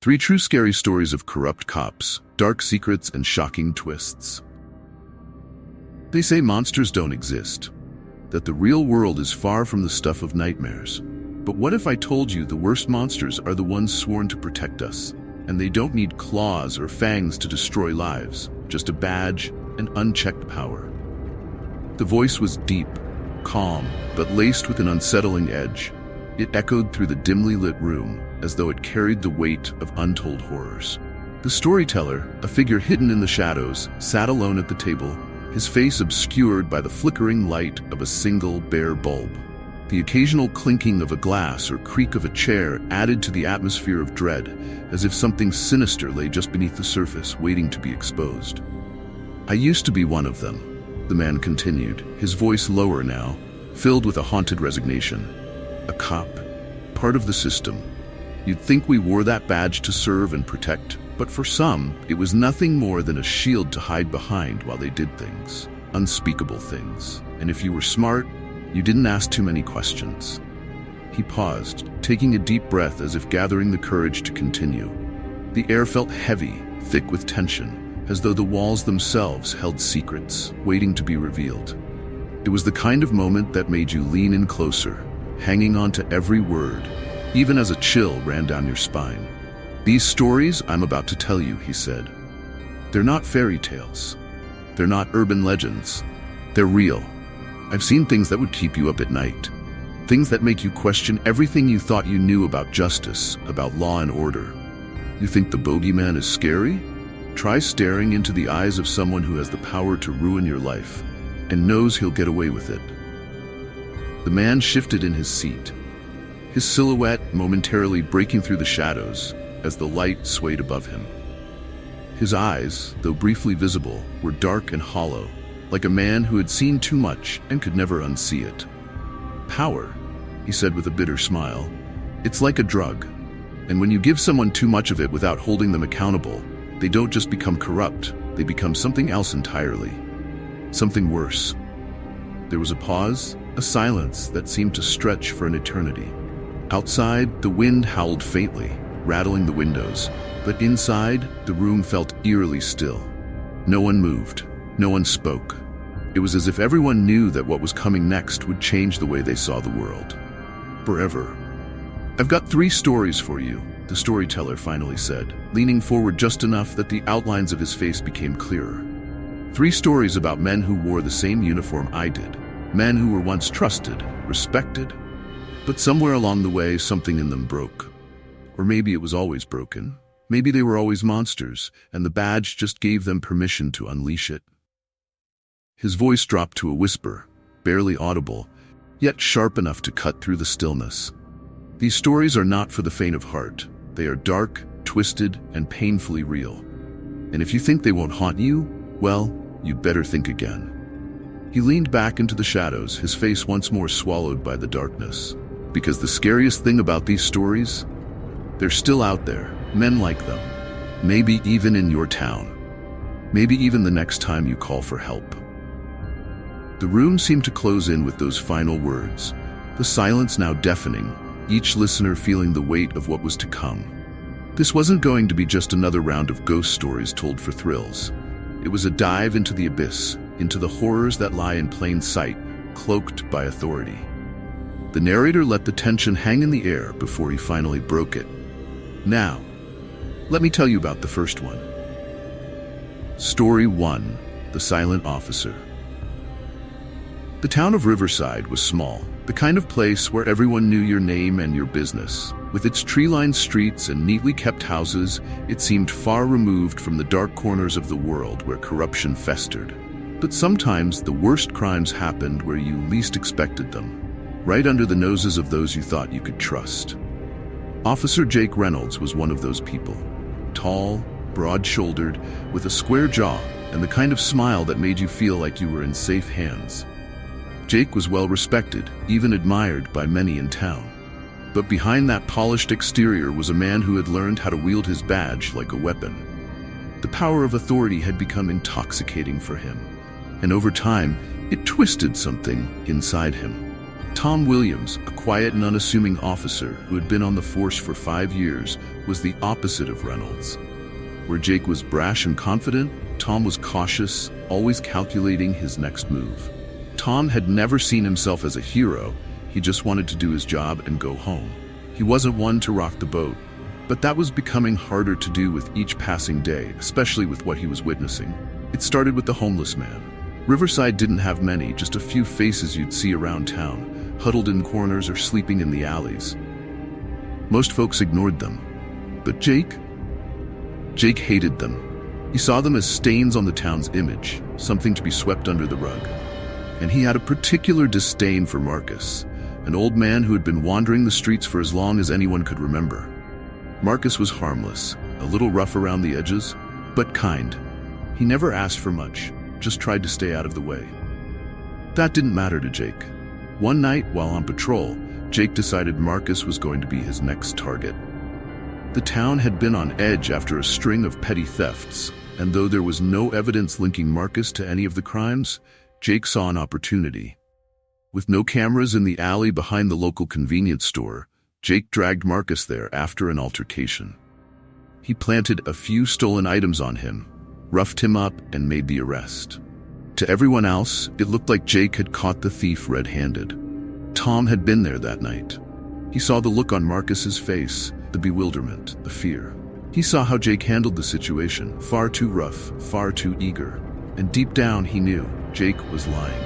3 true scary stories of corrupt cops, dark secrets, and shocking twists. They say monsters don't exist, that the real world is far from the stuff of nightmares. But what if I told you the worst monsters are the ones sworn to protect us, and they don't need claws or fangs to destroy lives, just a badge and unchecked power? The voice was deep, calm, but laced with an unsettling edge. It echoed through the dimly lit room, as though it carried the weight of untold horrors. The storyteller, a figure hidden in the shadows, sat alone at the table, his face obscured by the flickering light of a single bare bulb. The occasional clinking of a glass or creak of a chair added to the atmosphere of dread, as if something sinister lay just beneath the surface, waiting to be exposed. "I used to be one of them," the man continued, his voice lower now, filled with a haunted resignation. "A cop, part of the system. You'd think we wore that badge to serve and protect, but for some, it was nothing more than a shield to hide behind while they did things, unspeakable things. And if you were smart, you didn't ask too many questions." He paused, taking a deep breath as if gathering the courage to continue. The air felt heavy, thick with tension, as though the walls themselves held secrets, waiting to be revealed. It was the kind of moment that made you lean in closer, hanging on to every word, even as a chill ran down your spine. "These stories I'm about to tell you," he said, "they're not fairy tales. They're not urban legends. They're real. I've seen things that would keep you up at night. Things that make you question everything you thought you knew about justice, about law and order. You think the bogeyman is scary? Try staring into the eyes of someone who has the power to ruin your life and knows he'll get away with it." The man shifted in his seat, his silhouette momentarily breaking through the shadows as the light swayed above him. His eyes, though briefly visible, were dark and hollow, like a man who had seen too much and could never unsee it. "Power," he said with a bitter smile, "it's like a drug. And when you give someone too much of it without holding them accountable, they don't just become corrupt, they become something else entirely. Something worse." There was a pause, a silence that seemed to stretch for an eternity. Outside, the wind howled faintly, rattling the windows, but inside, the room felt eerily still. No one moved. No one spoke. It was as if everyone knew that what was coming next would change the way they saw the world. Forever. "I've got 3 stories for you," the storyteller finally said, leaning forward just enough that the outlines of his face became clearer. 3 stories about men who wore the same uniform I did. Men who were once trusted, respected, but somewhere along the way something in them broke. Or maybe it was always broken. Maybe they were always monsters, and the badge just gave them permission to unleash it. His voice dropped to a whisper, barely audible, yet sharp enough to cut through the stillness. "These stories are not for the faint of heart. They are dark, twisted, and painfully real. And if you think they won't haunt you, well, you'd better think again." He leaned back into the shadows, his face once more swallowed by the darkness. "Because the scariest thing about these stories? They're still out there, men like them. Maybe even in your town. Maybe even the next time you call for help." The room seemed to close in with those final words, the silence now deafening, each listener feeling the weight of what was to come. This wasn't going to be just another round of ghost stories told for thrills. It was a dive into the abyss, into the horrors that lie in plain sight, cloaked by authority. The narrator let the tension hang in the air before he finally broke it. "Now, let me tell you about the first one." Story 1: The Silent Officer. The town of Riverside was small, the kind of place where everyone knew your name and your business. With its tree-lined streets and neatly kept houses, it seemed far removed from the dark corners of the world where corruption festered. But sometimes the worst crimes happened where you least expected them, right under the noses of those you thought you could trust. Officer Jake Reynolds was one of those people. Tall, broad-shouldered, with a square jaw and the kind of smile that made you feel like you were in safe hands. Jake was well respected, even admired by many in town. But behind that polished exterior was a man who had learned how to wield his badge like a weapon. The power of authority had become intoxicating for him, and over time, it twisted something inside him. Tom Williams, a quiet and unassuming officer who had been on the force for 5 years, was the opposite of Reynolds. Where Jake was brash and confident, Tom was cautious, always calculating his next move. Tom had never seen himself as a hero. He just wanted to do his job and go home. He wasn't one to rock the boat, but that was becoming harder to do with each passing day, especially with what he was witnessing. It started with the homeless man. Riverside didn't have many, just a few faces you'd see around town, huddled in corners or sleeping in the alleys. Most folks ignored them. But Jake hated them. He saw them as stains on the town's image, something to be swept under the rug. And he had a particular disdain for Marcus, an old man who had been wandering the streets for as long as anyone could remember. Marcus was harmless, a little rough around the edges, but kind. He never asked for much, just tried to stay out of the way. That didn't matter to Jake. One night, while on patrol, Jake decided Marcus was going to be his next target. The town had been on edge after a string of petty thefts, and though there was no evidence linking Marcus to any of the crimes, Jake saw an opportunity. With no cameras in the alley behind the local convenience store, Jake dragged Marcus there after an altercation. He planted a few stolen items on him, roughed him up, and made the arrest. To everyone else, it looked like Jake had caught the thief red-handed. Tom had been there that night. He saw the look on Marcus's face, the bewilderment, the fear. He saw how Jake handled the situation, far too rough, far too eager. And deep down, he knew Jake was lying.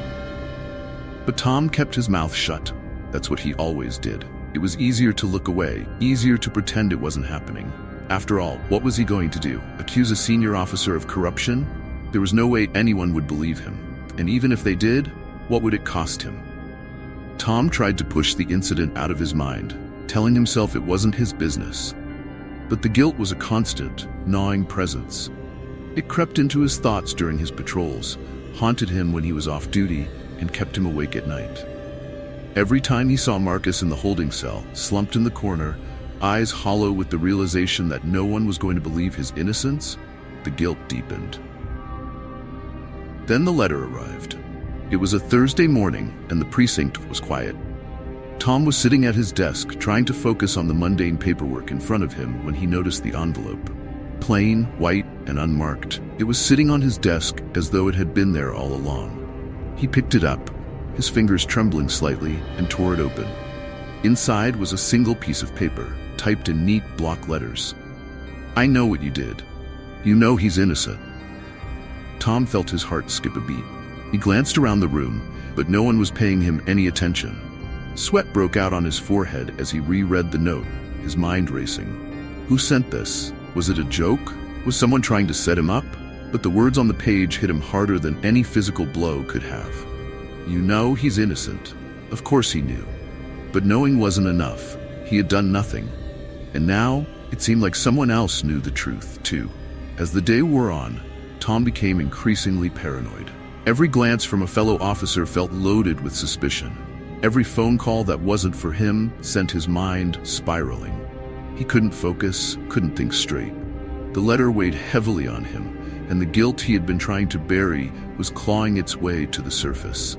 But Tom kept his mouth shut. That's what he always did. It was easier to look away, easier to pretend it wasn't happening. After all, what was he going to do? Accuse a senior officer of corruption? There was no way anyone would believe him. And even if they did, what would it cost him? Tom tried to push the incident out of his mind, telling himself it wasn't his business. But the guilt was a constant, gnawing presence. It crept into his thoughts during his patrols, haunted him when he was off duty, and kept him awake at night. Every time he saw Marcus in the holding cell, slumped in the corner, eyes hollow with the realization that no one was going to believe his innocence, the guilt deepened. Then the letter arrived. It was a Thursday morning, and the precinct was quiet. Tom was sitting at his desk, trying to focus on the mundane paperwork in front of him when he noticed the envelope. Plain, white, and unmarked, it was sitting on his desk as though it had been there all along. He picked it up, his fingers trembling slightly, and tore it open. Inside was a single piece of paper, typed in neat block letters. "I know what you did. You know he's innocent." Tom felt his heart skip a beat. He glanced around the room, but no one was paying him any attention. Sweat broke out on his forehead as he reread the note, his mind racing. Who sent this? Was it a joke? Was someone trying to set him up? But the words on the page hit him harder than any physical blow could have. You know he's innocent. Of course he knew. But knowing wasn't enough. He had done nothing. And now, it seemed like someone else knew the truth, too. As the day wore on, Tom became increasingly paranoid. Every glance from a fellow officer felt loaded with suspicion. Every phone call that wasn't for him sent his mind spiraling. He couldn't focus, couldn't think straight. The letter weighed heavily on him, and the guilt he had been trying to bury was clawing its way to the surface.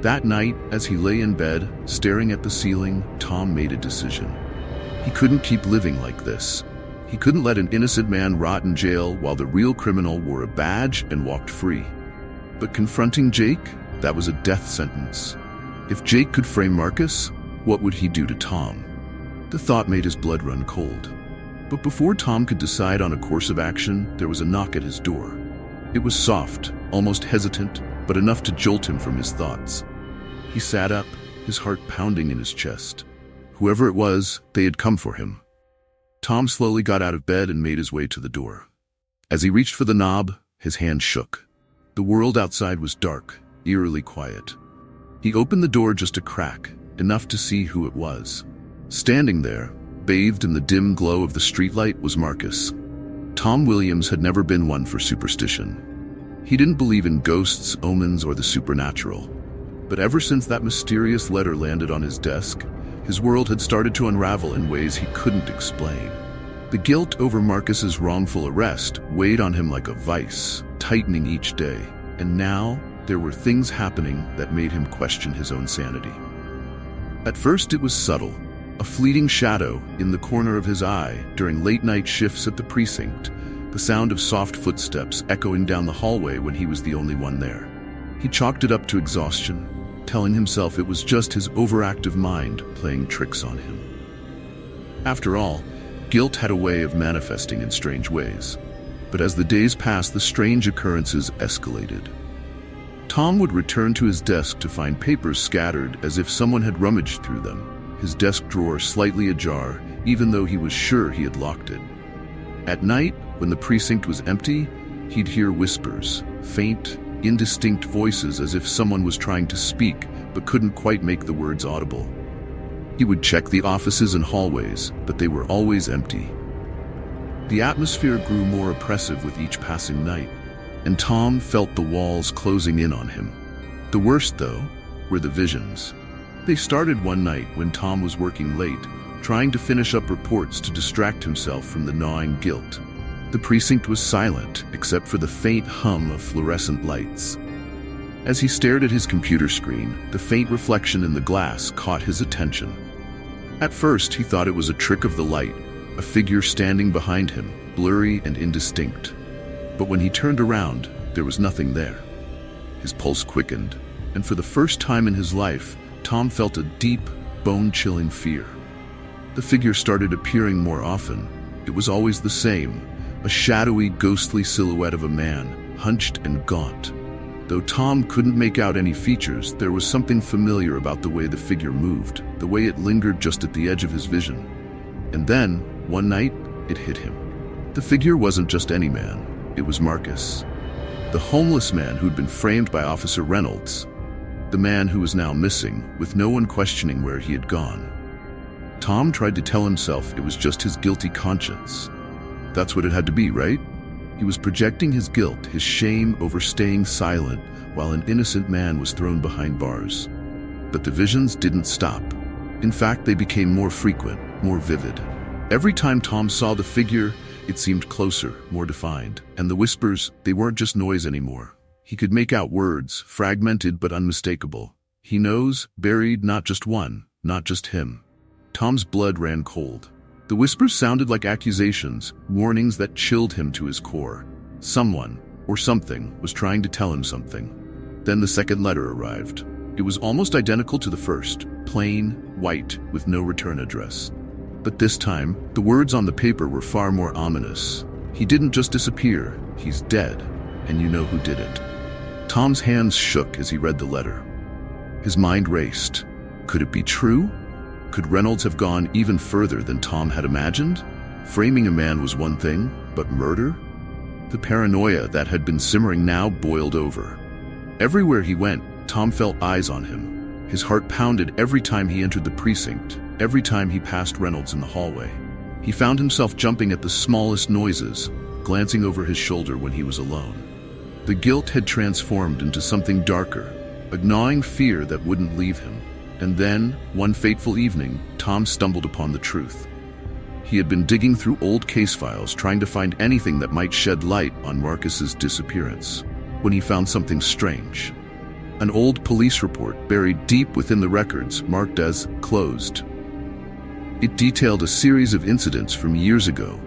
That night, as he lay in bed, staring at the ceiling, Tom made a decision. He couldn't keep living like this. He couldn't let an innocent man rot in jail while the real criminal wore a badge and walked free. But confronting Jake, that was a death sentence. If Jake could frame Marcus, what would he do to Tom? The thought made his blood run cold. But before Tom could decide on a course of action, there was a knock at his door. It was soft, almost hesitant, but enough to jolt him from his thoughts. He sat up, his heart pounding in his chest. Whoever it was, they had come for him. Tom slowly got out of bed and made his way to the door. As he reached for the knob, his hand shook. The world outside was dark, eerily quiet. He opened the door just a crack, enough to see who it was. Standing there, bathed in the dim glow of the streetlight, was Marcus. Tom Williams had never been one for superstition. He didn't believe in ghosts, omens, or the supernatural. But ever since that mysterious letter landed on his desk, his world had started to unravel in ways he couldn't explain. The guilt over Marcus's wrongful arrest weighed on him like a vice, tightening each day. And now, there were things happening that made him question his own sanity. At first it was subtle, a fleeting shadow in the corner of his eye during late-night shifts at the precinct, the sound of soft footsteps echoing down the hallway when he was the only one there. He chalked it up to exhaustion, telling himself it was just his overactive mind playing tricks on him. After all, guilt had a way of manifesting in strange ways. But as the days passed, the strange occurrences escalated. Tom would return to his desk to find papers scattered as if someone had rummaged through them, his desk drawer slightly ajar, even though he was sure he had locked it. At night, when the precinct was empty, he'd hear whispers, faint, indistinct voices as if someone was trying to speak but couldn't quite make the words audible. He would check the offices and hallways, but they were always empty. The atmosphere grew more oppressive with each passing night, and Tom felt the walls closing in on him. The worst, though, were the visions. They started one night when Tom was working late, trying to finish up reports to distract himself from the gnawing guilt. The precinct was silent, except for the faint hum of fluorescent lights. As he stared at his computer screen, the faint reflection in the glass caught his attention. At first, he thought it was a trick of the light, a figure standing behind him, blurry and indistinct. But when he turned around, there was nothing there. His pulse quickened, and for the first time in his life, Tom felt a deep, bone-chilling fear. The figure started appearing more often. It was always the same, a shadowy, ghostly silhouette of a man, hunched and gaunt. Though Tom couldn't make out any features, there was something familiar about the way the figure moved, the way it lingered just at the edge of his vision. And then, one night, it hit him. The figure wasn't just any man, it was Marcus. The homeless man who'd been framed by Officer Reynolds. The man who was now missing, with no one questioning where he had gone. Tom tried to tell himself it was just his guilty conscience. That's what it had to be, right? He was projecting his guilt, his shame over staying silent while an innocent man was thrown behind bars. But the visions didn't stop. In fact, they became more frequent, more vivid. Every time Tom saw the figure, it seemed closer, more defined. And the whispers, they weren't just noise anymore. He could make out words, fragmented but unmistakable. He knows, buried, not just one, not just him. Tom's blood ran cold. The whispers sounded like accusations, warnings that chilled him to his core. Someone, or something, was trying to tell him something. Then the second letter arrived. It was almost identical to the first, plain, white, with no return address. But this time, the words on the paper were far more ominous. He didn't just disappear, he's dead, and you know who did it. Tom's hands shook as he read the letter. His mind raced. Could it be true? Could Reynolds have gone even further than Tom had imagined? Framing a man was one thing, but murder? The paranoia that had been simmering now boiled over. Everywhere he went, Tom felt eyes on him. His heart pounded every time he entered the precinct, every time he passed Reynolds in the hallway. He found himself jumping at the smallest noises, glancing over his shoulder when he was alone. The guilt had transformed into something darker, a gnawing fear that wouldn't leave him. And then, one fateful evening, Tom stumbled upon the truth. He had been digging through old case files, trying to find anything that might shed light on Marcus's disappearance, when he found something strange. An old police report buried deep within the records, marked as closed. It detailed a series of incidents from years ago,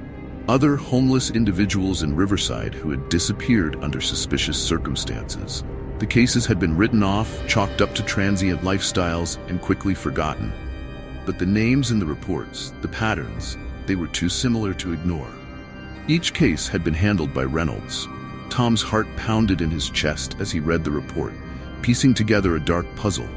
other homeless individuals in Riverside who had disappeared under suspicious circumstances. The cases had been written off, chalked up to transient lifestyles, and quickly forgotten. But the names in the reports, the patterns, they were too similar to ignore. Each case had been handled by Reynolds. Tom's heart pounded in his chest as he read the report, piecing together a dark puzzle.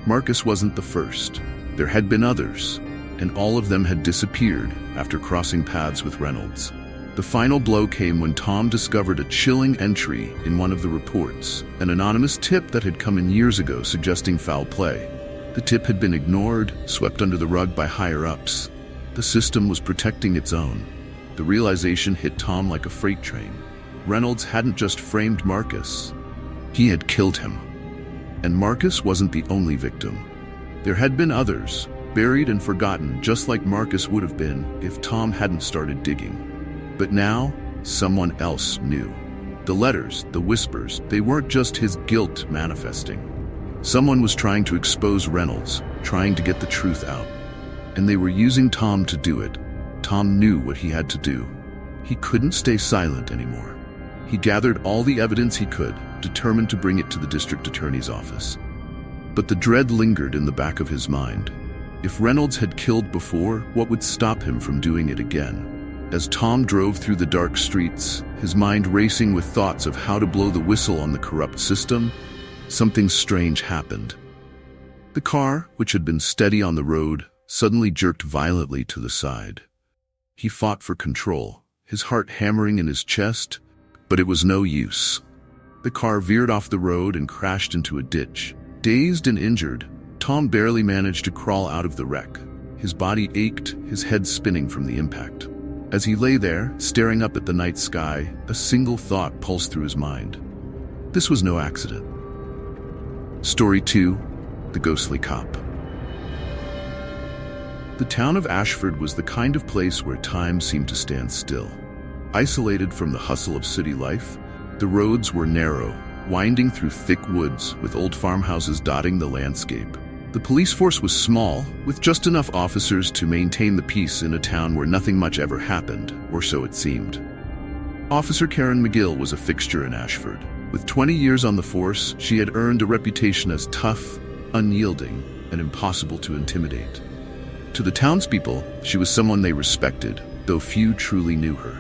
Marcus wasn't the first. There had been others, and all of them had disappeared after crossing paths with Reynolds. The final blow came when Tom discovered a chilling entry in one of the reports, an anonymous tip that had come in years ago suggesting foul play. The tip had been ignored, swept under the rug by higher-ups. The system was protecting its own. The realization hit Tom like a freight train. Reynolds hadn't just framed Marcus. He had killed him. And Marcus wasn't the only victim. There had been others, buried and forgotten just like Marcus would have been if Tom hadn't started digging. But now, someone else knew. The letters, the whispers, they weren't just his guilt manifesting. Someone was trying to expose Reynolds, trying to get the truth out. And they were using Tom to do it. Tom knew what he had to do. He couldn't stay silent anymore. He gathered all the evidence he could, determined to bring it to the district attorney's office. But the dread lingered in the back of his mind. If Reynolds had killed before, what would stop him from doing it again? As Tom drove through the dark streets, his mind racing with thoughts of how to blow the whistle on the corrupt system, something strange happened. The car, which had been steady on the road, suddenly jerked violently to the side. He fought for control, his heart hammering in his chest, but it was no use. The car veered off the road and crashed into a ditch. Dazed and injured, Tom barely managed to crawl out of the wreck. His body ached, his head spinning from the impact. As he lay there, staring up at the night sky, a single thought pulsed through his mind. This was no accident. Story 2: The Ghostly Cop. The town of Ashford was the kind of place where time seemed to stand still. Isolated from the hustle of city life, the roads were narrow, winding through thick woods with old farmhouses dotting the landscape. The police force was small, with just enough officers to maintain the peace in a town where nothing much ever happened, or so it seemed. Officer Karen McGill was a fixture in Ashford. With 20 years on the force, she had earned a reputation as tough, unyielding, and impossible to intimidate. To the townspeople, she was someone they respected, though few truly knew her.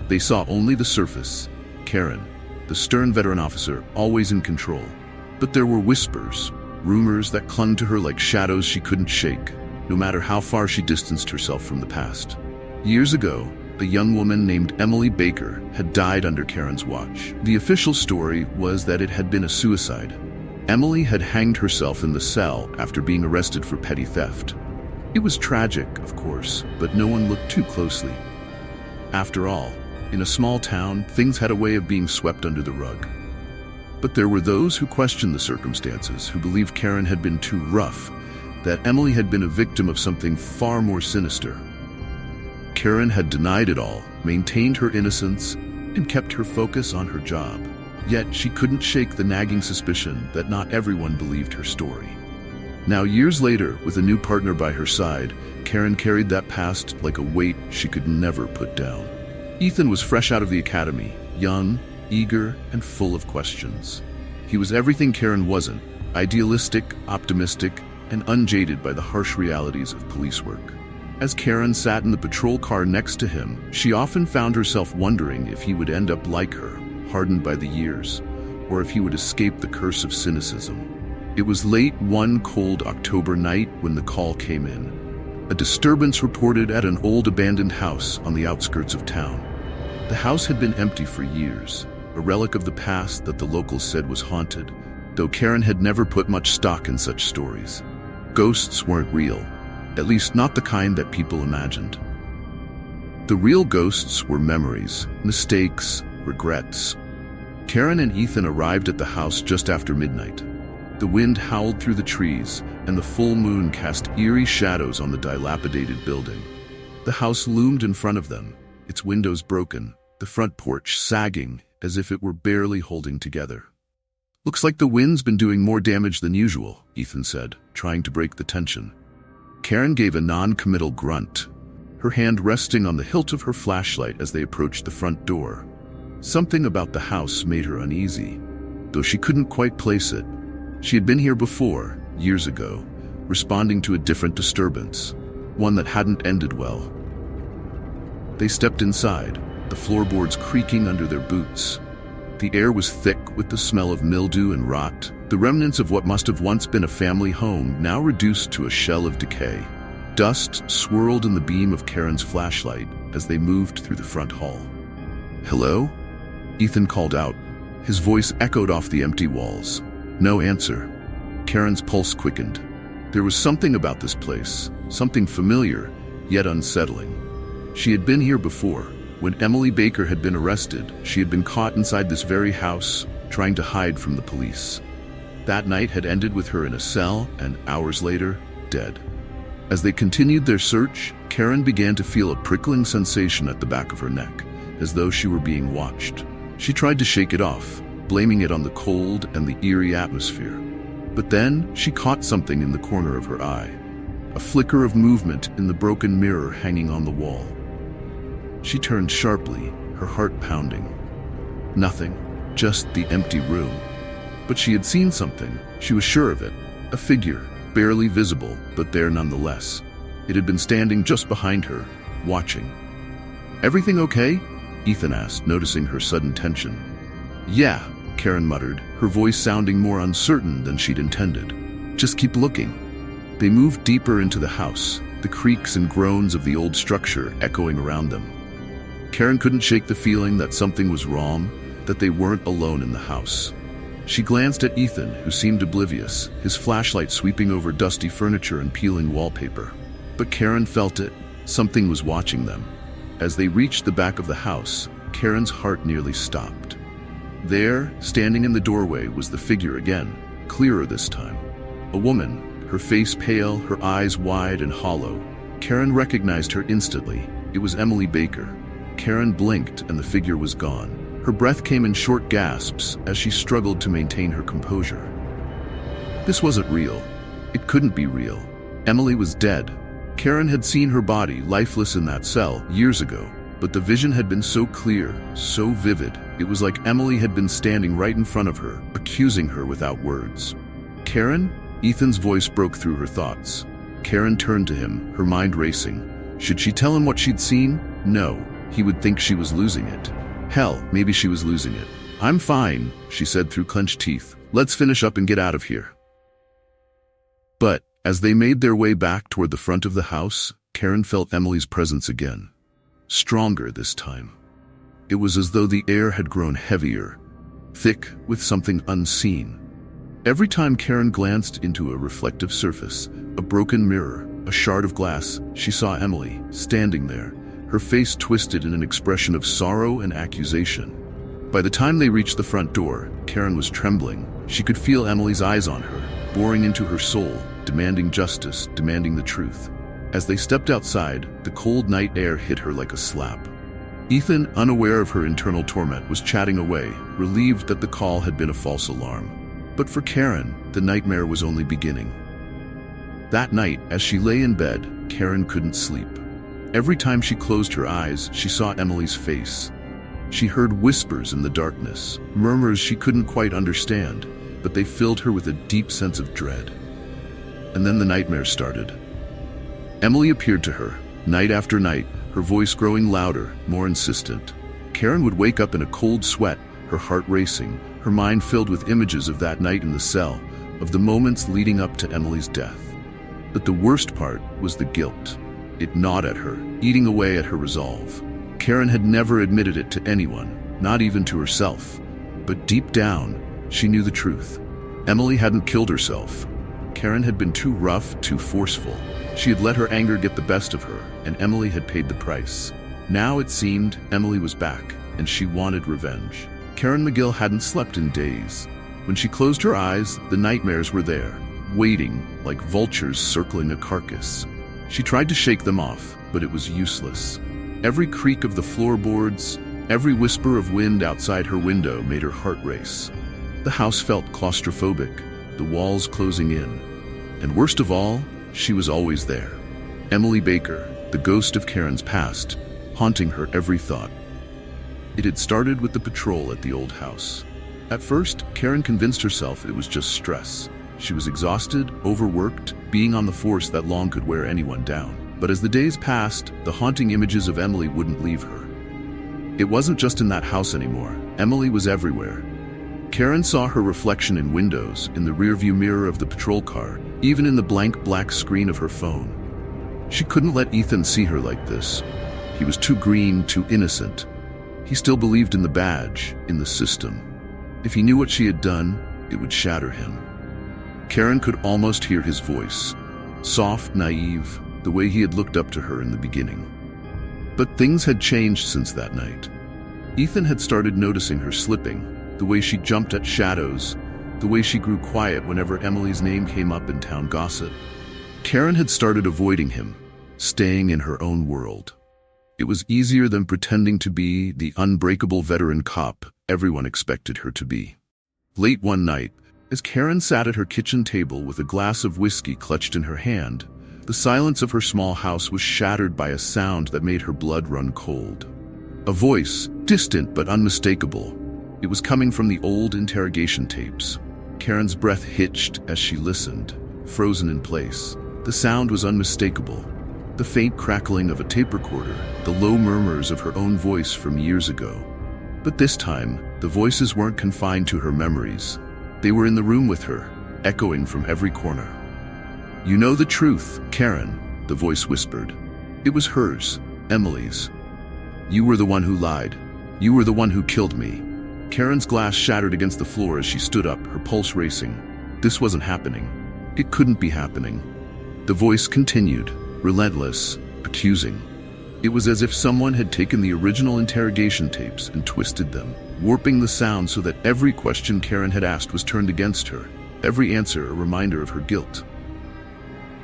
They saw only the surface: Karen, the stern veteran officer, always in control. But there were whispers, rumors that clung to her like shadows she couldn't shake, no matter how far she distanced herself from the past. Years ago, a young woman named Emily Baker had died under Karen's watch. The official story was that it had been a suicide. Emily had hanged herself in the cell after being arrested for petty theft. It was tragic, of course, but no one looked too closely. After all, in a small town, things had a way of being swept under the rug. But there were those who questioned the circumstances, who believed Karen had been too rough, that Emily had been a victim of something far more sinister. Karen had denied it all, maintained her innocence, and kept her focus on her job. Yet she couldn't shake the nagging suspicion that not everyone believed her story. Now, years later, with a new partner by her side, Karen carried that past like a weight she could never put down. Ethan was fresh out of the academy, young, eager, and full of questions. He was everything Karen wasn't: idealistic, optimistic, and unjaded by the harsh realities of police work. As Karen sat in the patrol car next to him, she often found herself wondering if he would end up like her, hardened by the years, or if he would escape the curse of cynicism. It was late one cold October night when the call came in. A disturbance reported at an old abandoned house on the outskirts of town. The house had been empty for years, a relic of the past that the locals said was haunted, though Karen had never put much stock in such stories. Ghosts weren't real, at least not the kind that people imagined. The real ghosts were memories, mistakes, regrets. Karen and Ethan arrived at the house just after midnight. The wind howled through the trees, and the full moon cast eerie shadows on the dilapidated building. The house loomed in front of them, its windows broken, the front porch sagging as if it were barely holding together. "Looks like the wind's been doing more damage than usual," Ethan said, trying to break the tension. Karen gave a non-committal grunt, her hand resting on the hilt of her flashlight as they approached the front door. Something about the house made her uneasy, though she couldn't quite place it. She had been here before, years ago, responding to a different disturbance, one that hadn't ended well. They stepped inside, the floorboards creaking under their boots. The air was thick with the smell of mildew and rot, the remnants of what must have once been a family home now reduced to a shell of decay. Dust swirled in the beam of Karen's flashlight as they moved through the front hall. "Hello?" Ethan called out. His voice echoed off the empty walls. No answer. Karen's pulse quickened. There was something about this place, something familiar, yet unsettling. She had been here before. When Emily Baker had been arrested, she had been caught inside this very house, trying to hide from the police. That night had ended with her in a cell, and hours later, dead. As they continued their search, Karen began to feel a prickling sensation at the back of her neck, as though she were being watched. She tried to shake it off, blaming it on the cold and the eerie atmosphere. But then she caught something in the corner of her eye, a flicker of movement in the broken mirror hanging on the wall. She turned sharply, her heart pounding. Nothing, just the empty room. But she had seen something, she was sure of it. A figure, barely visible, but there nonetheless. It had been standing just behind her, watching. "Everything okay?" Ethan asked, noticing her sudden tension. "Yeah," Karen muttered, her voice sounding more uncertain than she'd intended. "Just keep looking." They moved deeper into the house, the creaks and groans of the old structure echoing around them. Karen couldn't shake the feeling that something was wrong, that they weren't alone in the house. She glanced at Ethan, who seemed oblivious, his flashlight sweeping over dusty furniture and peeling wallpaper. But Karen felt it. Something was watching them. As they reached the back of the house, Karen's heart nearly stopped. There, standing in the doorway, was the figure again, clearer this time. A woman, her face pale, her eyes wide and hollow. Karen recognized her instantly. It was Emily Baker. Karen blinked and the figure was gone. Her breath came in short gasps as she struggled to maintain her composure. This wasn't real. It couldn't be real. Emily was dead. Karen had seen her body lifeless in that cell years ago, but the vision had been so clear, so vivid. It was like Emily had been standing right in front of her, accusing her without words. "Karen?" Ethan's voice broke through her thoughts. Karen turned to him, her mind racing. Should she tell him what she'd seen? No. He would think she was losing it. Hell, maybe she was losing it. "I'm fine," she said through clenched teeth. "Let's finish up and get out of here." But as they made their way back toward the front of the house, Karen felt Emily's presence again. Stronger this time. It was as though the air had grown heavier, thick with something unseen. Every time Karen glanced into a reflective surface, a broken mirror, a shard of glass, she saw Emily standing there, her face twisted in an expression of sorrow and accusation. By the time they reached the front door, Karen was trembling. She could feel Emily's eyes on her, boring into her soul, demanding justice, demanding the truth. As they stepped outside, the cold night air hit her like a slap. Ethan, unaware of her internal torment, was chatting away, relieved that the call had been a false alarm. But for Karen, the nightmare was only beginning. That night, as she lay in bed, Karen couldn't sleep. Every time she closed her eyes, she saw Emily's face. She heard whispers in the darkness, murmurs she couldn't quite understand, but they filled her with a deep sense of dread. And then the nightmare started. Emily appeared to her, night after night, her voice growing louder, more insistent. Karen would wake up in a cold sweat, her heart racing, her mind filled with images of that night in the cell, of the moments leading up to Emily's death. But the worst part was the guilt. It gnawed at her, eating away at her resolve. Karen had never admitted it to anyone, not even to herself. But deep down, she knew the truth. Emily hadn't killed herself. Karen had been too rough, too forceful. She had let her anger get the best of her, and Emily had paid the price. Now it seemed Emily was back, and she wanted revenge. Karen McGill hadn't slept in days. When she closed her eyes, the nightmares were there, waiting like vultures circling a carcass. She tried to shake them off, but it was useless. Every creak of the floorboards, every whisper of wind outside her window made her heart race. The house felt claustrophobic, the walls closing in. And worst of all, she was always there. Emily Baker, the ghost of Karen's past, haunting her every thought. It had started with the patrol at the old house. At first, Karen convinced herself it was just stress. She was exhausted, overworked, being on the force that long could wear anyone down. But as the days passed, the haunting images of Emily wouldn't leave her. It wasn't just in that house anymore. Emily was everywhere. Karen saw her reflection in windows, in the rearview mirror of the patrol car, even in the blank black screen of her phone. She couldn't let Ethan see her like this. He was too green, too innocent. He still believed in the badge, in the system. If he knew what she had done, it would shatter him. Karen could almost hear his voice, soft, naive, the way he had looked up to her in the beginning. But things had changed since that night. Ethan had started noticing her slipping, the way she jumped at shadows, the way she grew quiet whenever Emily's name came up in town gossip. Karen had started avoiding him, staying in her own world. It was easier than pretending to be the unbreakable veteran cop everyone expected her to be. Late one night, As Karen sat at her kitchen table with a glass of whiskey clutched in her hand, the silence of her small house was shattered by a sound that made her blood run cold. A voice, distant but unmistakable. It was coming from the old interrogation tapes. Karen's breath hitched as she listened, frozen in place. The sound was unmistakable. The faint crackling of a tape recorder, the low murmurs of her own voice from years ago. But this time, the voices weren't confined to her memories. They were in the room with her, echoing from every corner. "You know the truth, Karen," the voice whispered. It was hers, Emily's. "You were the one who lied. You were the one who killed me." Karen's glass shattered against the floor as she stood up, her pulse racing. This wasn't happening. It couldn't be happening. The voice continued, relentless, accusing. It was as if someone had taken the original interrogation tapes and twisted them, warping the sound so that every question Karen had asked was turned against her, every answer a reminder of her guilt.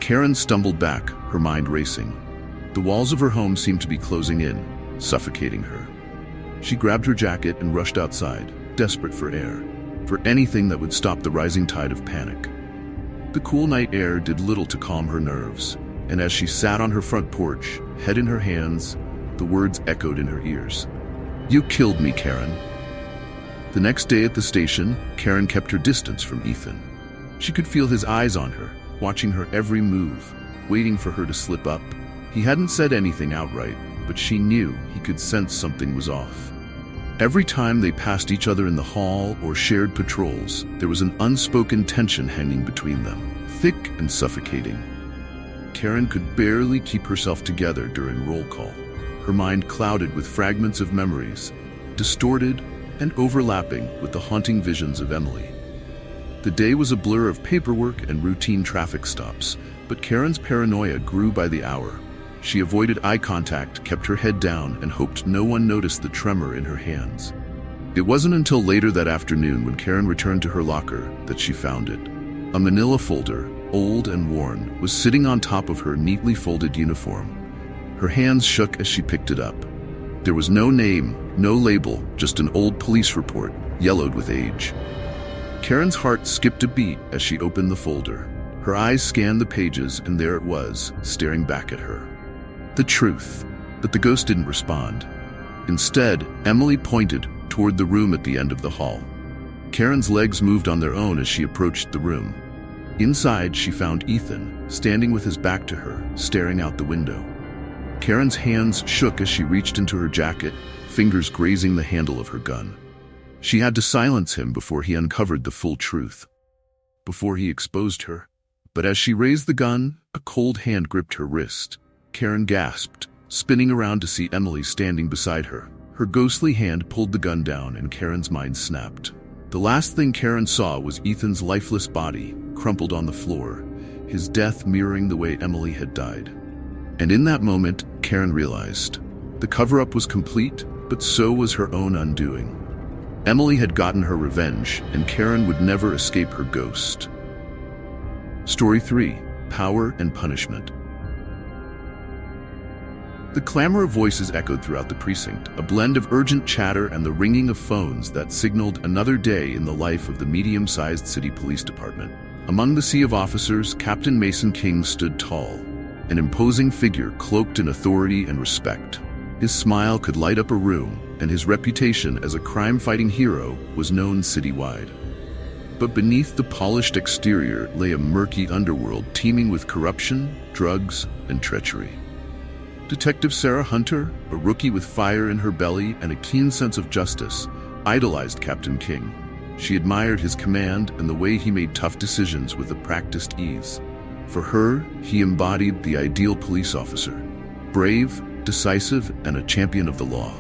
Karen stumbled back, her mind racing. The walls of her home seemed to be closing in, suffocating her. She grabbed her jacket and rushed outside, desperate for air, for anything that would stop the rising tide of panic. The cool night air did little to calm her nerves, and as she sat on her front porch, head in her hands, the words echoed in her ears. "You killed me, Karen." The next day at the station, Karen kept her distance from Ethan. She could feel his eyes on her, watching her every move, waiting for her to slip up. He hadn't said anything outright, but she knew he could sense something was off. Every time they passed each other in the hall or shared patrols, there was an unspoken tension hanging between them, thick and suffocating. Karen could barely keep herself together during roll call, her mind clouded with fragments of memories, distorted and overlapping with the haunting visions of Emily. The day was a blur of paperwork and routine traffic stops, but Karen's paranoia grew by the hour. She avoided eye contact, kept her head down, and hoped no one noticed the tremor in her hands. It wasn't until later that afternoon, when Karen returned to her locker, that she found it. A manila folder, old and worn, was sitting on top of her neatly folded uniform. Her hands shook as she picked it up. There was no name, no label, just an old police report, yellowed with age. Karen's heart skipped a beat as she opened the folder. Her eyes scanned the pages, and there it was, staring back at her. The truth, but the ghost didn't respond. Instead, Emily pointed toward the room at the end of the hall. Karen's legs moved on their own as she approached the room. Inside, she found Ethan, standing with his back to her, staring out the window. Karen's hands shook as she reached into her jacket, fingers grazing the handle of her gun. She had to silence him before he uncovered the full truth, before he exposed her. But as she raised the gun, a cold hand gripped her wrist. Karen gasped, spinning around to see Emily standing beside her. Her ghostly hand pulled the gun down, and Karen's mind snapped. The last thing Karen saw was Ethan's lifeless body, crumpled on the floor, his death mirroring the way Emily had died. And in that moment, Karen realized the cover-up was complete, but so was her own undoing. Emily had gotten her revenge, and Karen would never escape her ghost. Story 3: Power and Punishment. The clamor of voices echoed throughout the precinct, a blend of urgent chatter and the ringing of phones that signaled another day in the life of the medium-sized city police department. Among the sea of officers, Captain Mason King stood tall, an imposing figure cloaked in authority and respect. His smile could light up a room, and his reputation as a crime-fighting hero was known citywide. But beneath the polished exterior lay a murky underworld teeming with corruption, drugs, and treachery. Detective Sarah Hunter, a rookie with fire in her belly and a keen sense of justice, idolized Captain King. She admired his command and the way he made tough decisions with a practiced ease. For her, he embodied the ideal police officer, brave, decisive, and a champion of the law.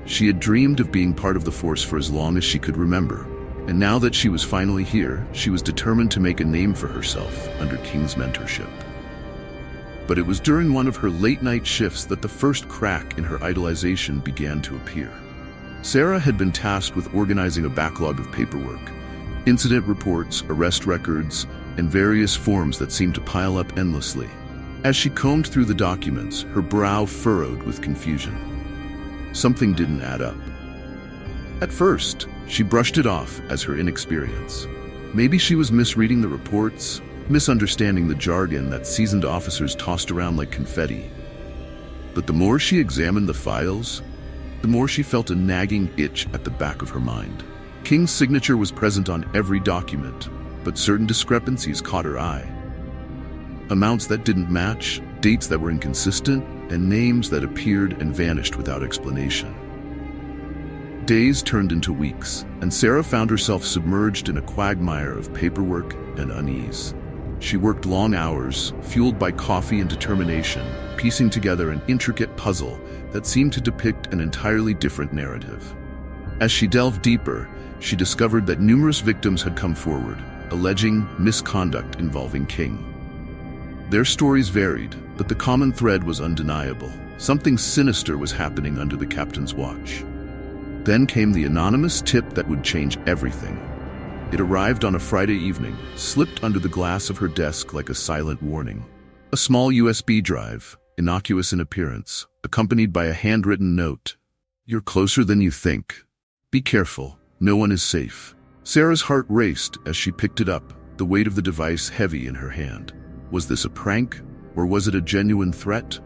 She had dreamed of being part of the force for as long as she could remember, and now that she was finally here, she was determined to make a name for herself under King's mentorship. But it was during one of her late-night shifts that the first crack in her idolization began to appear. Sarah had been tasked with organizing a backlog of paperwork, incident reports, arrest records, and various forms that seemed to pile up endlessly. As she combed through the documents, her brow furrowed with confusion. Something didn't add up. At first, she brushed it off as her inexperience. Maybe she was misreading the reports, misunderstanding the jargon that seasoned officers tossed around like confetti. But the more she examined the files, the more she felt a nagging itch at the back of her mind. King's signature was present on every document, but certain discrepancies caught her eye. Amounts that didn't match, dates that were inconsistent, and names that appeared and vanished without explanation. Days turned into weeks, and Sarah found herself submerged in a quagmire of paperwork and unease. She worked long hours, fueled by coffee and determination, piecing together an intricate puzzle that seemed to depict an entirely different narrative. As she delved deeper, she discovered that numerous victims had come forward, alleging misconduct involving King. Their stories varied, but the common thread was undeniable. Something sinister was happening under the captain's watch. Then came the anonymous tip that would change everything. It arrived on a Friday evening, slipped under the glass of her desk like a silent warning. A small USB drive, innocuous in appearance, accompanied by a handwritten note. "You're closer than you think. Be careful, no one is safe." Sarah's heart raced as she picked it up, the weight of the device heavy in her hand. Was this a prank, or was it a genuine threat?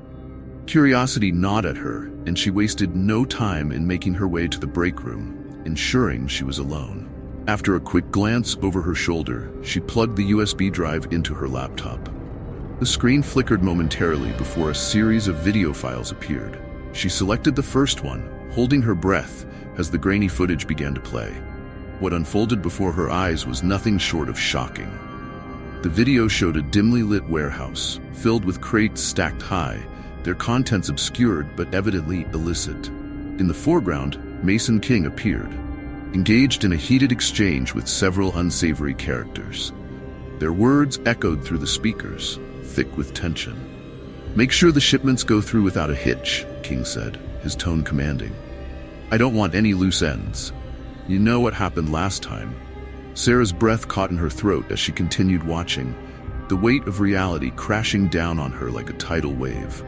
Curiosity gnawed at her, and she wasted no time in making her way to the break room, ensuring she was alone. After a quick glance over her shoulder, she plugged the USB drive into her laptop. The screen flickered momentarily before a series of video files appeared. She selected the first one, holding her breath as the grainy footage began to play. What unfolded before her eyes was nothing short of shocking. The video showed a dimly lit warehouse, filled with crates stacked high, their contents obscured but evidently illicit. In the foreground, Mason King appeared, engaged in a heated exchange with several unsavory characters. Their words echoed through the speakers, thick with tension. "Make sure the shipments go through without a hitch," King said, his tone commanding. "I don't want any loose ends. You know what happened last time." Sarah's breath caught in her throat as she continued watching, the weight of reality crashing down on her like a tidal wave.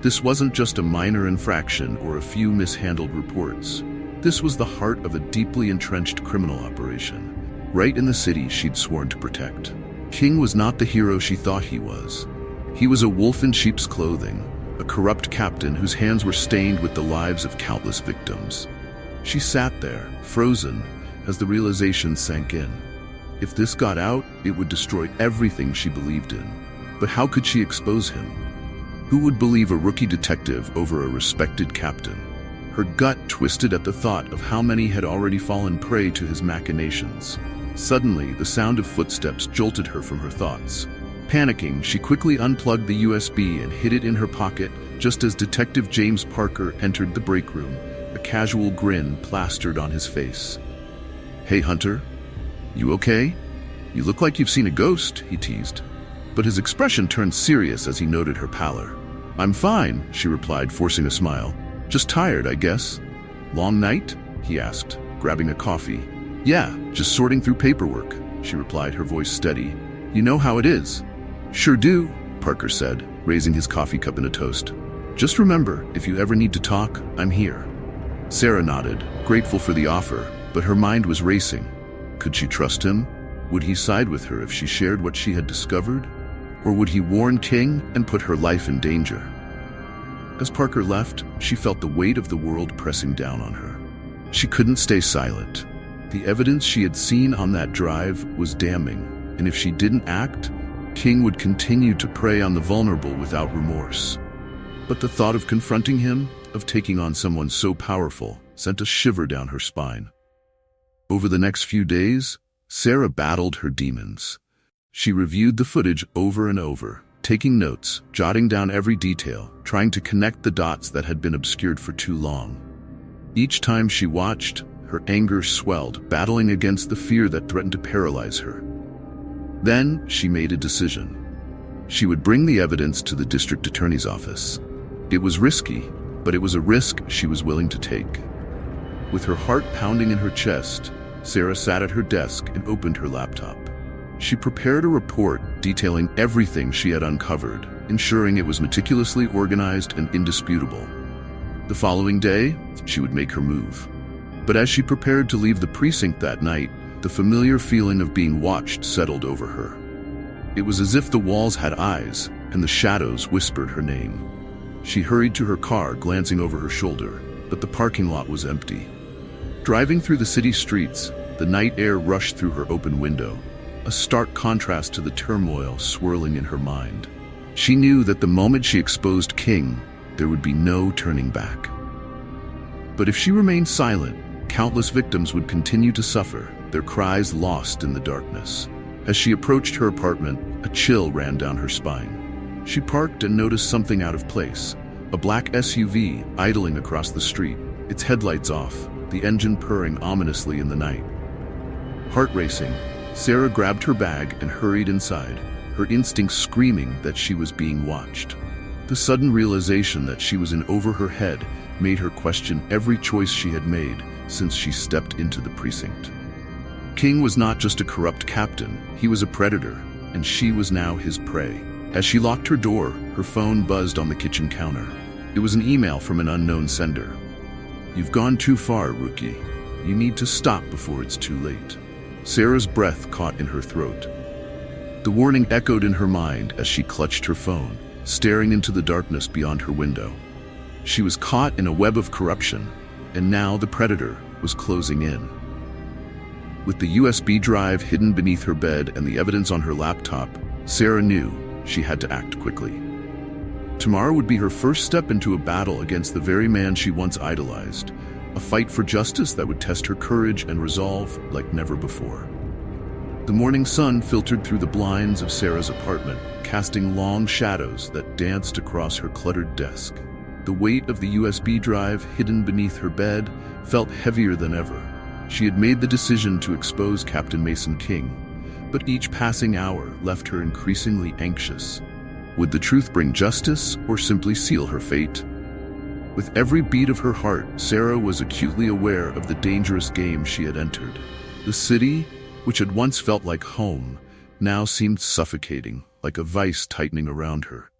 This wasn't just a minor infraction or a few mishandled reports. This was the heart of a deeply entrenched criminal operation, right in the city she'd sworn to protect. King was not the hero she thought he was. He was a wolf in sheep's clothing, a corrupt captain whose hands were stained with the lives of countless victims. She sat there, frozen, as the realization sank in. If this got out, it would destroy everything she believed in. But how could she expose him? Who would believe a rookie detective over a respected captain? Her gut twisted at the thought of how many had already fallen prey to his machinations. Suddenly, the sound of footsteps jolted her from her thoughts. Panicking, she quickly unplugged the USB and hid it in her pocket just as Detective James Parker entered the break room, a casual grin plastered on his face. "Hey, Hunter, you okay? You look like you've seen a ghost," he teased. But his expression turned serious as he noted her pallor. "I'm fine," she replied, forcing a smile. "Just tired, I guess." "Long night?" he asked, grabbing a coffee. "Yeah, just sorting through paperwork," she replied, her voice steady. "You know how it is." "Sure do," Parker said, raising his coffee cup in a toast. "Just remember, if you ever need to talk, I'm here." Sarah nodded, grateful for the offer, but her mind was racing. Could she trust him? Would he side with her if she shared what she had discovered? Or would he warn King and put her life in danger? As Parker left, she felt the weight of the world pressing down on her. She couldn't stay silent. The evidence she had seen on that drive was damning, and if she didn't act, King would continue to prey on the vulnerable without remorse. But the thought of confronting him, of taking on someone so powerful, sent a shiver down her spine. Over the next few days, Sarah battled her demons. She reviewed the footage over and over, taking notes, jotting down every detail, trying to connect the dots that had been obscured for too long. Each time she watched, her anger swelled, battling against the fear that threatened to paralyze her. Then she made a decision. She would bring the evidence to the district attorney's office. It was risky, but it was a risk she was willing to take. With her heart pounding in her chest, Sarah sat at her desk and opened her laptop. She prepared a report detailing everything she had uncovered, ensuring it was meticulously organized and indisputable. The following day, she would make her move. But as she prepared to leave the precinct that night, The familiar feeling of being watched settled over her. It was as if the walls had eyes, and the shadows whispered her name. She hurried to her car, glancing over her shoulder, but the parking lot was empty. Driving through the city streets, the night air rushed through her open window, a stark contrast to the turmoil swirling in her mind. She knew that the moment she exposed King, there would be no turning back. But if she remained silent, countless victims would continue to suffer, their cries lost in the darkness. As she approached her apartment, a chill ran down her spine. She parked and noticed something out of place, a black SUV idling across the street, its headlights off, the engine purring ominously in the night. Heart racing, Sarah grabbed her bag and hurried inside, her instincts screaming that she was being watched. The sudden realization that she was in over her head made her question every choice she had made since she stepped into the precinct. King was not just a corrupt captain, he was a predator, and she was now his prey. As she locked her door, her phone buzzed on the kitchen counter. It was an email from an unknown sender. "You've gone too far, rookie. You need to stop before it's too late." Sarah's breath caught in her throat. The warning echoed in her mind as she clutched her phone, staring into the darkness beyond her window. She was caught in a web of corruption, and now the predator was closing in. With the USB drive hidden beneath her bed and the evidence on her laptop, Sarah knew she had to act quickly. Tomorrow would be her first step into a battle against the very man she once idolized, a fight for justice that would test her courage and resolve like never before. The morning sun filtered through the blinds of Sarah's apartment, casting long shadows that danced across her cluttered desk. The weight of the USB drive hidden beneath her bed felt heavier than ever. She had made the decision to expose Captain Mason King, but each passing hour left her increasingly anxious. Would the truth bring justice or simply seal her fate? With every beat of her heart, Sarah was acutely aware of the dangerous game she had entered. The city, which had once felt like home, now seemed suffocating, like a vice tightening around her.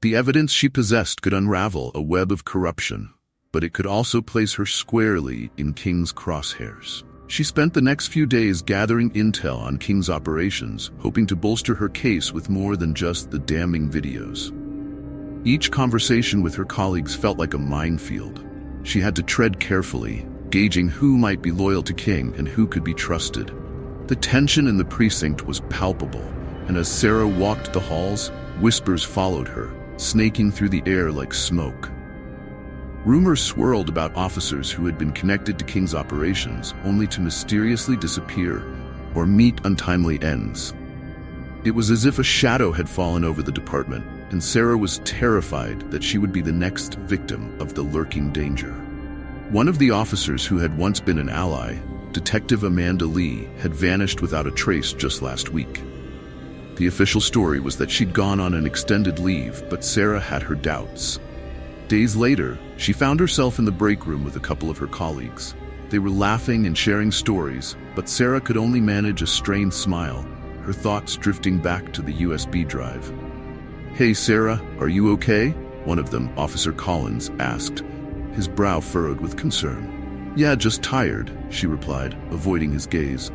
The evidence she possessed could unravel a web of corruption, but it could also place her squarely in King's crosshairs. She spent the next few days gathering intel on King's operations, hoping to bolster her case with more than just the damning videos. Each conversation with her colleagues felt like a minefield. She had to tread carefully, gauging who might be loyal to King and who could be trusted. The tension in the precinct was palpable, and as Sarah walked the halls, whispers followed her, snaking through the air like smoke. Rumors swirled about officers who had been connected to King's operations only to mysteriously disappear or meet untimely ends. It was as if a shadow had fallen over the department, and Sarah was terrified that she would be the next victim of the lurking danger. One of the officers who had once been an ally, Detective Amanda Lee, had vanished without a trace just last week. The official story was that she'd gone on an extended leave, but Sarah had her doubts. Days later, she found herself in the break room with a couple of her colleagues. They were laughing and sharing stories, but Sarah could only manage a strained smile, her thoughts drifting back to the USB drive. "Hey Sarah, are you okay?" one of them, Officer Collins, asked, his brow furrowed with concern. "Yeah, just tired," she replied, avoiding his gaze.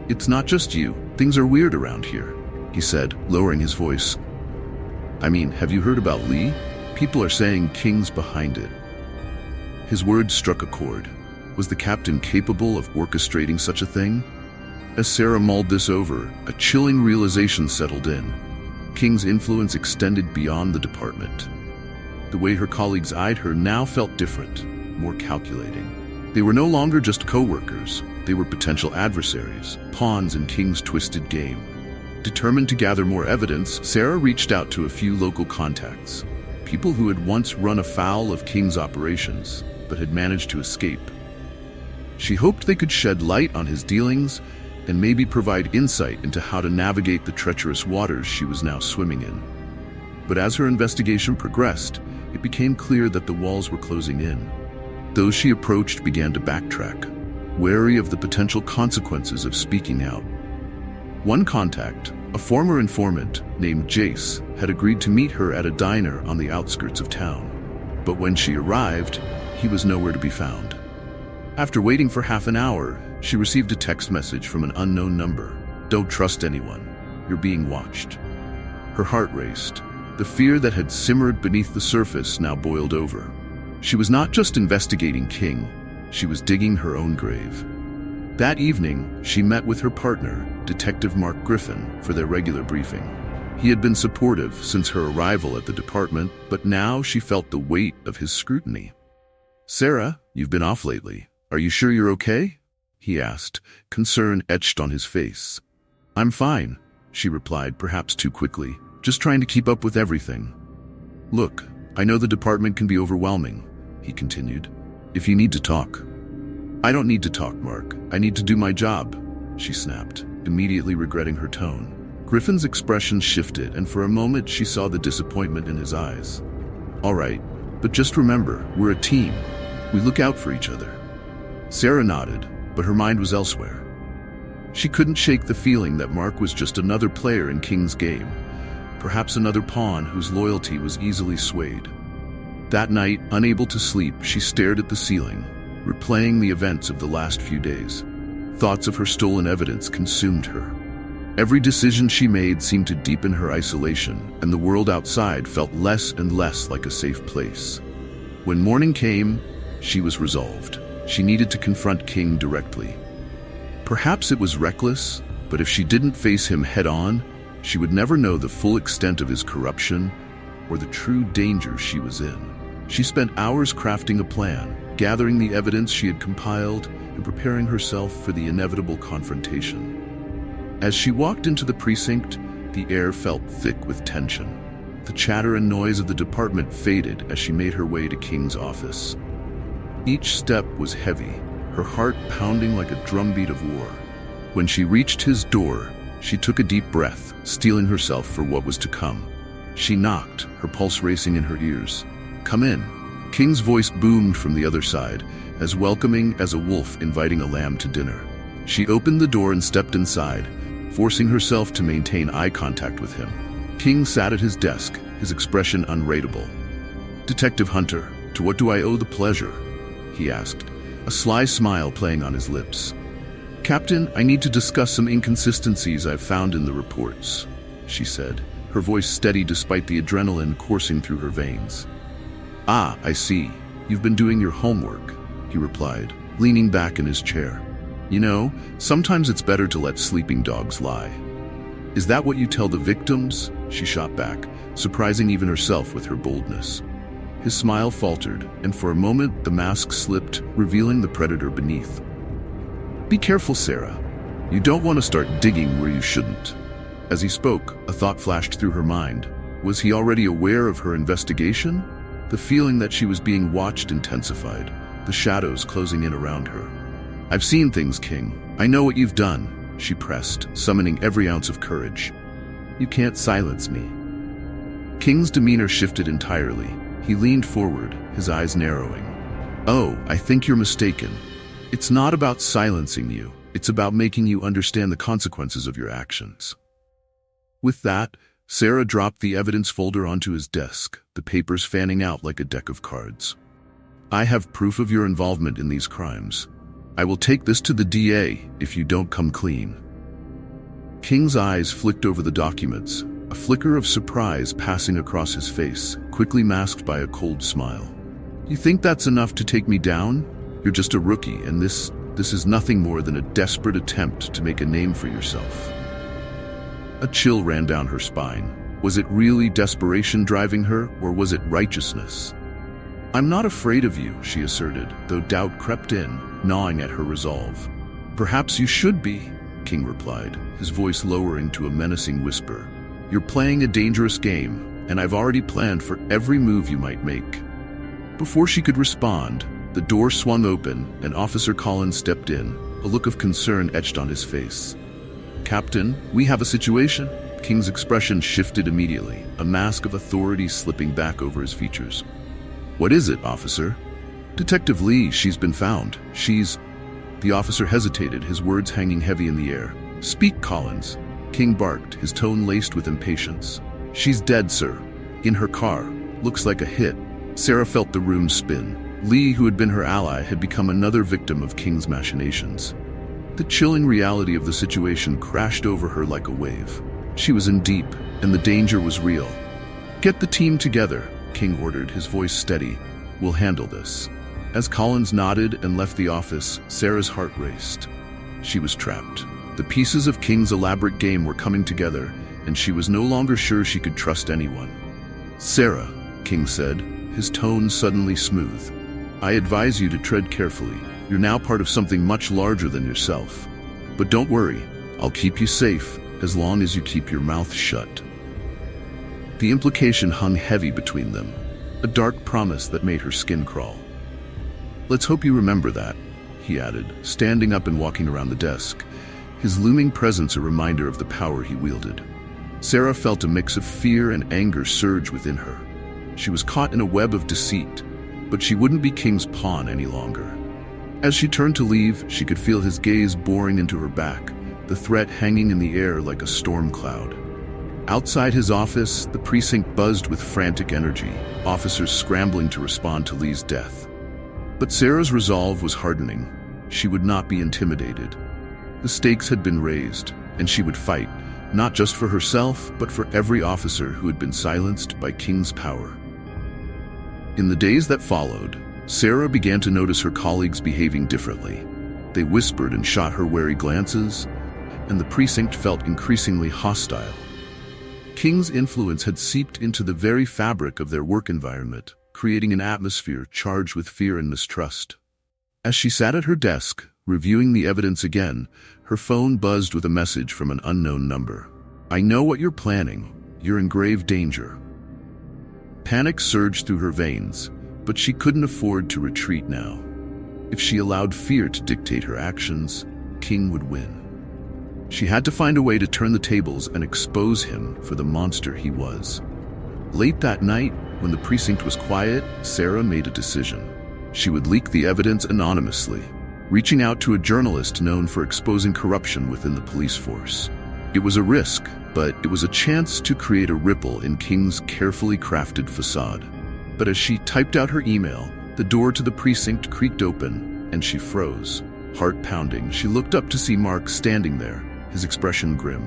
"It's not just you. Things are weird around here," he said, lowering his voice. "I mean, have you heard about Lee? People are saying King's behind it." His words struck a chord. Was the captain capable of orchestrating such a thing? As Sarah mulled this over, a chilling realization settled in. King's influence extended beyond the department. The way her colleagues eyed her now felt different, more calculating. They were no longer just co-workers. They were potential adversaries, pawns in King's twisted game. Determined to gather more evidence, Sarah reached out to a few local contacts, people who had once run afoul of King's operations, but had managed to escape. She hoped they could shed light on his dealings and maybe provide insight into how to navigate the treacherous waters she was now swimming in. But as her investigation progressed, it became clear that the walls were closing in. Those she approached began to backtrack, wary of the potential consequences of speaking out. One contact, a former informant named Jace, had agreed to meet her at a diner on the outskirts of town. But when she arrived, he was nowhere to be found. After waiting for half an hour, she received a text message from an unknown number. "Don't trust anyone. You're being watched." Her heart raced. The fear that had simmered beneath the surface now boiled over. She was not just investigating King, she was digging her own grave. That evening, she met with her partner, Detective Mark Griffin, for their regular briefing. He had been supportive since her arrival at the department, but now she felt the weight of his scrutiny. "Sarah, you've been off lately. Are you sure you're okay?" he asked, concern etched on his face. "I'm fine," she replied, perhaps too quickly, "just trying to keep up with everything." "Look, I know the department can be overwhelming," he continued. "If you need to talk." "I don't need to talk, Mark. I need to do my job," she snapped, immediately regretting her tone. Griffin's expression shifted, and for a moment she saw the disappointment in his eyes. "All right, but just remember, we're a team. We look out for each other." Sarah nodded, but her mind was elsewhere. She couldn't shake the feeling that Mark was just another player in King's game, perhaps another pawn whose loyalty was easily swayed. That night, unable to sleep, she stared at the ceiling, replaying the events of the last few days. Thoughts of her stolen evidence consumed her. Every decision she made seemed to deepen her isolation, and the world outside felt less and less like a safe place. When morning came, she was resolved. She needed to confront King directly. Perhaps it was reckless, but if she didn't face him head-on, she would never know the full extent of his corruption or the true danger she was in. She spent hours crafting a plan, gathering the evidence she had compiled and preparing herself for the inevitable confrontation. As she walked into the precinct, the air felt thick with tension. The chatter and noise of the department faded as she made her way to King's office. Each step was heavy, her heart pounding like a drumbeat of war. When she reached his door, she took a deep breath, steeling herself for what was to come. She knocked, her pulse racing in her ears. "Come in." King's voice boomed from the other side, as welcoming as a wolf inviting a lamb to dinner. She opened the door and stepped inside, forcing herself to maintain eye contact with him. King sat at his desk, his expression unreadable. "Detective Hunter, to what do I owe the pleasure?" he asked, a sly smile playing on his lips. "Captain, I need to discuss some inconsistencies I've found in the reports," she said, her voice steady despite the adrenaline coursing through her veins. "Ah, I see. You've been doing your homework," he replied, leaning back in his chair. "You know, sometimes it's better to let sleeping dogs lie." "Is that what you tell the victims?" she shot back, surprising even herself with her boldness. His smile faltered, and for a moment the mask slipped, revealing the predator beneath. "Be careful, Sarah. You don't want to start digging where you shouldn't." As he spoke, a thought flashed through her mind. Was he already aware of her investigation? The feeling that she was being watched intensified, the shadows closing in around her. "I've seen things, King. I know what you've done," she pressed, summoning every ounce of courage. "You can't silence me." King's demeanor shifted entirely. He leaned forward, his eyes narrowing. "Oh, I think you're mistaken. It's not about silencing you. It's about making you understand the consequences of your actions." With that, Sarah dropped the evidence folder onto his desk, the papers fanning out like a deck of cards. "I have proof of your involvement in these crimes. I will take this to the DA if you don't come clean." King's eyes flicked over the documents, a flicker of surprise passing across his face, quickly masked by a cold smile. "You think that's enough to take me down? You're just a rookie, and this is nothing more than a desperate attempt to make a name for yourself." A chill ran down her spine. Was it really desperation driving her, or was it righteousness? "I'm not afraid of you," she asserted, though doubt crept in, gnawing at her resolve. "Perhaps you should be," King replied, his voice lowering to a menacing whisper. "You're playing a dangerous game, and I've already planned for every move you might make." Before she could respond, the door swung open and Officer Collins stepped in, a look of concern etched on his face. "Captain, we have a situation." King's expression shifted immediately, a mask of authority slipping back over his features. "What is it, officer?" "Detective Lee, she's been found. She's—" The officer hesitated, his words hanging heavy in the air. "Speak, Collins," King barked, his tone laced with impatience. "She's dead, sir. In her car. Looks like a hit." Sarah felt the room spin. Lee, who had been her ally, had become another victim of King's machinations. The chilling reality of the situation crashed over her like a wave. She was in deep, and the danger was real. "Get the team together," King ordered, his voice steady. "We'll handle this." As Collins nodded and left the office, Sarah's heart raced. She was trapped. The pieces of King's elaborate game were coming together, and she was no longer sure she could trust anyone. "Sarah," King said, his tone suddenly smooth, "I advise you to tread carefully. You're now part of something much larger than yourself. But don't worry, I'll keep you safe as long as you keep your mouth shut." The implication hung heavy between them, a dark promise that made her skin crawl. "Let's hope you remember that," he added, standing up and walking around the desk, his looming presence a reminder of the power he wielded. Sarah felt a mix of fear and anger surge within her. She was caught in a web of deceit, but she wouldn't be King's pawn any longer. As she turned to leave, she could feel his gaze boring into her back, the threat hanging in the air like a storm cloud. Outside his office, the precinct buzzed with frantic energy, officers scrambling to respond to Lee's death. But Sarah's resolve was hardening. She would not be intimidated. The stakes had been raised, and she would fight, not just for herself, but for every officer who had been silenced by King's power. In the days that followed, Sarah began to notice her colleagues behaving differently. They whispered and shot her wary glances, and the precinct felt increasingly hostile. King's influence had seeped into the very fabric of their work environment, creating an atmosphere charged with fear and mistrust. As she sat at her desk, reviewing the evidence again, her phone buzzed with a message from an unknown number. "I know what you're planning. You're in grave danger." Panic surged through her veins, but she couldn't afford to retreat now. If she allowed fear to dictate her actions, King would win. She had to find a way to turn the tables and expose him for the monster he was. Late that night, when the precinct was quiet, Sarah made a decision. She would leak the evidence anonymously, reaching out to a journalist known for exposing corruption within the police force. It was a risk, but it was a chance to create a ripple in King's carefully crafted facade. But as she typed out her email, the door to the precinct creaked open, and she froze. Heart pounding, she looked up to see Mark standing there, his expression grim.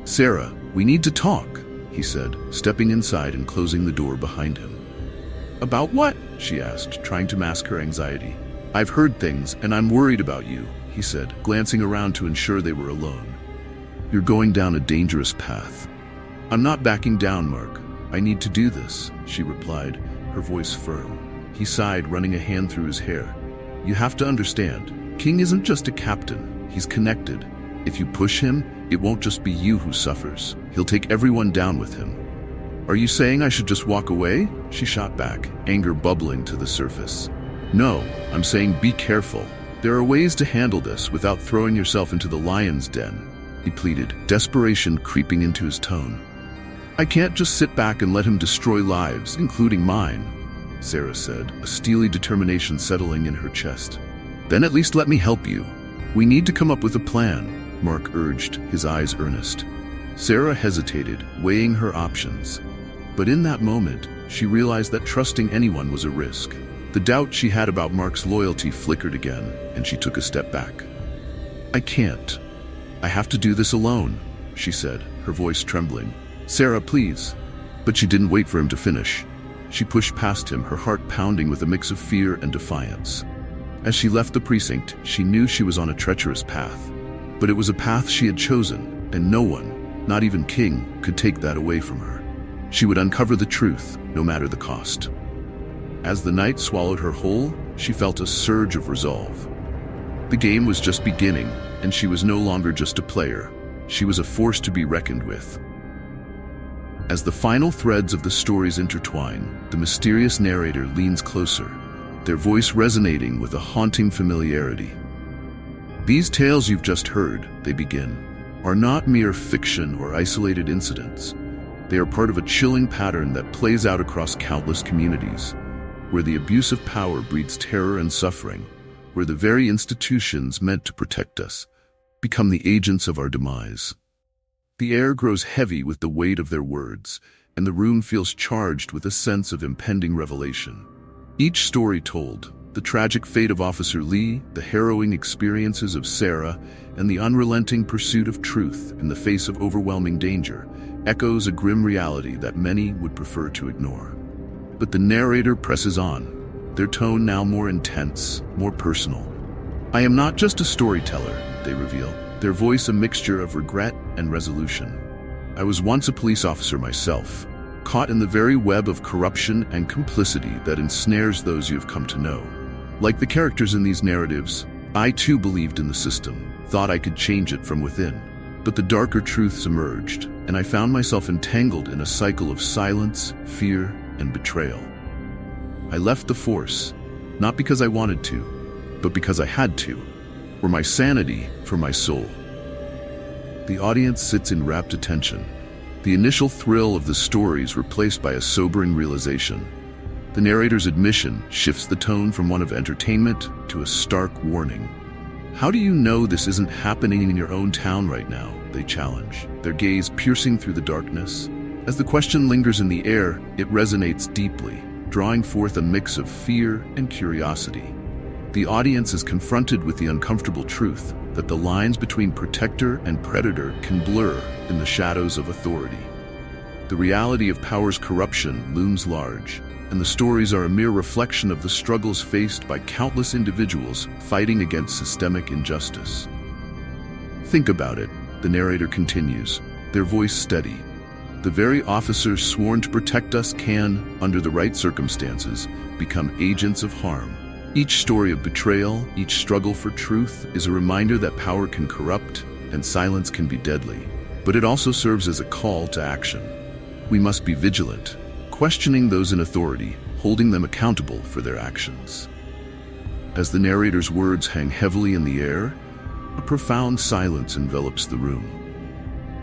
"Sarah, we need to talk," he said, stepping inside and closing the door behind him. "About what?" she asked, trying to mask her anxiety. "I've heard things, and I'm worried about you," he said, glancing around to ensure they were alone. "You're going down a dangerous path." "I'm not backing down, Mark. I need to do this," she replied, her voice firm. He sighed, running a hand through his hair. "You have to understand, King isn't just a captain. He's connected. If you push him, it won't just be you who suffers. He'll take everyone down with him." "Are you saying I should just walk away?" she shot back, anger bubbling to the surface. "No, I'm saying be careful. There are ways to handle this without throwing yourself into the lion's den," he pleaded, desperation creeping into his tone. "I can't just sit back and let him destroy lives, including mine," Sarah said, a steely determination settling in her chest. "Then at least let me help you. We need to come up with a plan," Mark urged, his eyes earnest. Sarah hesitated, weighing her options. But in that moment, she realized that trusting anyone was a risk. The doubt she had about Mark's loyalty flickered again, and she took a step back. "I can't. I have to do this alone," she said, her voice trembling. "Sarah, please." But she didn't wait for him to finish. She pushed past him, her heart pounding with a mix of fear and defiance. As she left the precinct, she knew she was on a treacherous path. But it was a path she had chosen, and no one, not even King, could take that away from her. She would uncover the truth, no matter the cost. As the night swallowed her whole, she felt a surge of resolve. The game was just beginning, and she was no longer just a player. She was a force to be reckoned with. As the final threads of the stories intertwine, the mysterious narrator leans closer, their voice resonating with a haunting familiarity. "These tales you've just heard," they begin, "are not mere fiction or isolated incidents. They are part of a chilling pattern that plays out across countless communities, where the abuse of power breeds terror and suffering, where the very institutions meant to protect us become the agents of our demise." The air grows heavy with the weight of their words, and the room feels charged with a sense of impending revelation. Each story told, the tragic fate of Officer Lee, the harrowing experiences of Sarah, and the unrelenting pursuit of truth in the face of overwhelming danger, echoes a grim reality that many would prefer to ignore. But the narrator presses on, their tone now more intense, more personal. "I am not just a storyteller," they reveal, their voice a mixture of regret and resolution. "I was once a police officer myself, caught in the very web of corruption and complicity that ensnares those you have come to know. Like the characters in these narratives, I too believed in the system, thought I could change it from within. But the darker truths emerged, and I found myself entangled in a cycle of silence, fear, and betrayal. I left the force, not because I wanted to, but because I had to, for my sanity, for my soul." The audience sits in rapt attention, the initial thrill of the stories replaced by a sobering realization. The narrator's admission shifts the tone from one of entertainment to a stark warning. "How do you know this isn't happening in your own town right now?" they challenge, their gaze piercing through the darkness. As the question lingers in the air, it resonates deeply, drawing forth a mix of fear and curiosity. The audience is confronted with the uncomfortable truth that the lines between protector and predator can blur in the shadows of authority. The reality of power's corruption looms large, and the stories are a mere reflection of the struggles faced by countless individuals fighting against systemic injustice. "Think about it," the narrator continues, their voice steady. "The very officers sworn to protect us can, under the right circumstances, become agents of harm. Each story of betrayal, each struggle for truth, is a reminder that power can corrupt and silence can be deadly. But it also serves as a call to action. We must be vigilant, questioning those in authority, holding them accountable for their actions." As the narrator's words hang heavily in the air, a profound silence envelops the room.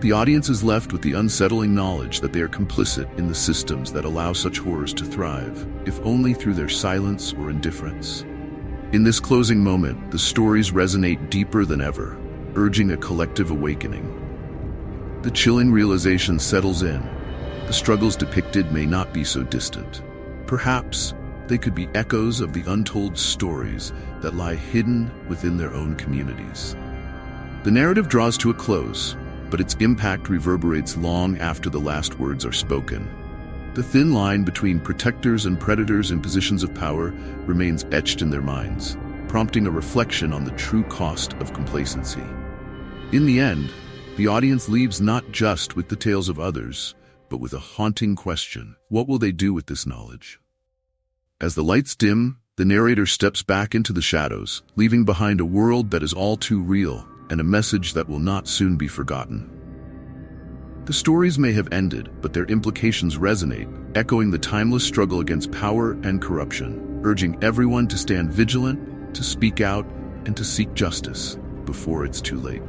The audience is left with the unsettling knowledge that they are complicit in the systems that allow such horrors to thrive, if only through their silence or indifference. In this closing moment, the stories resonate deeper than ever, urging a collective awakening. The chilling realization settles in. The struggles depicted may not be so distant. Perhaps they could be echoes of the untold stories that lie hidden within their own communities. The narrative draws to a close, but its impact reverberates long after the last words are spoken. The thin line between protectors and predators in positions of power remains etched in their minds, prompting a reflection on the true cost of complacency. In the end, the audience leaves not just with the tales of others, but with a haunting question: what will they do with this knowledge? As the lights dim, the narrator steps back into the shadows, leaving behind a world that is all too real, and a message that will not soon be forgotten. The stories may have ended, but their implications resonate, echoing the timeless struggle against power and corruption, urging everyone to stand vigilant, to speak out, and to seek justice before it's too late.